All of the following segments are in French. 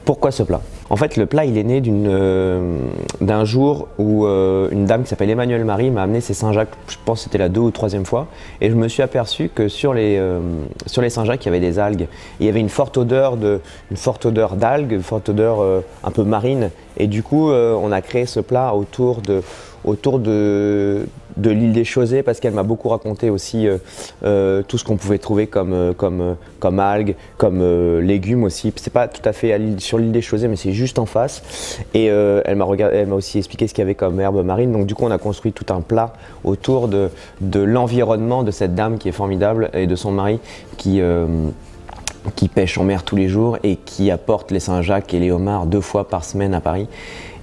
Pourquoi ce plat? En fait, le plat, il est né d'un jour où une dame qui s'appelle Emmanuelle Marie m'a amené ses Saint-Jacques, je pense que c'était la 2e ou 3e fois, et je me suis aperçu que sur les Saint-Jacques, il y avait des algues. Et il y avait une forte odeur d'algues, une forte odeur un peu marine, et du coup, on a créé ce plat autour de l'île des Chausées, parce qu'elle m'a beaucoup raconté aussi tout ce qu'on pouvait trouver comme algues, comme légumes aussi. C'est pas tout à fait sur l'île des Chausées, mais c'est juste en face. Et elle m'a aussi expliqué ce qu'il y avait comme herbes marines. Donc du coup, on a construit tout un plat autour de l'environnement de cette dame qui est formidable et de son mari qui pêche en mer tous les jours et qui apporte les Saint-Jacques et les homards 2 fois par semaine à Paris.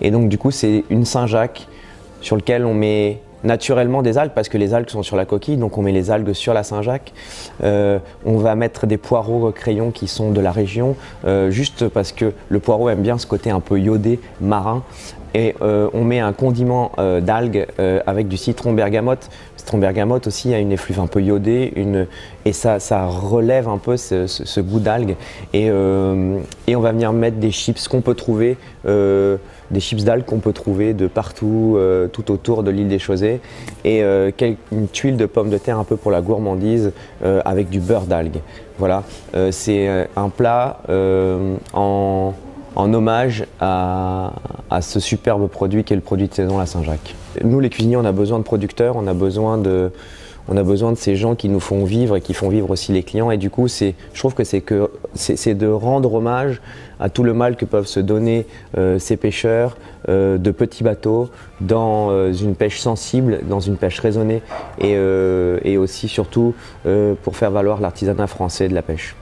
Et donc du coup, c'est une Saint-Jacques sur lequel on met naturellement des algues, parce que les algues sont sur la coquille, donc on met les algues sur la Saint-Jacques. On va mettre des poireaux crayons qui sont de la région, juste parce que le poireau aime bien ce côté un peu iodé, marin. Et on met un condiment d'algues avec du citron bergamote. Le citron bergamote aussi a une effluve un peu iodée, et ça relève un peu ce goût d'algues. Et on va venir mettre des chips qu'on peut trouver, des chips d'algues qu'on peut trouver de partout, tout autour de l'île des Chausées, et une tuile de pommes de terre un peu pour la gourmandise, avec du beurre d'algues. Voilà, c'est un plat en hommage à ce superbe produit qui est le produit de saison, la Saint-Jacques. Nous les cuisiniers, on a besoin de producteurs, on a besoin de ces gens qui nous font vivre et qui font vivre aussi les clients, et du coup je trouve que c'est de rendre hommage à tout le mal que peuvent se donner ces pêcheurs de petits bateaux dans une pêche sensible, dans une pêche raisonnée, et aussi surtout pour faire valoir l'artisanat français de la pêche.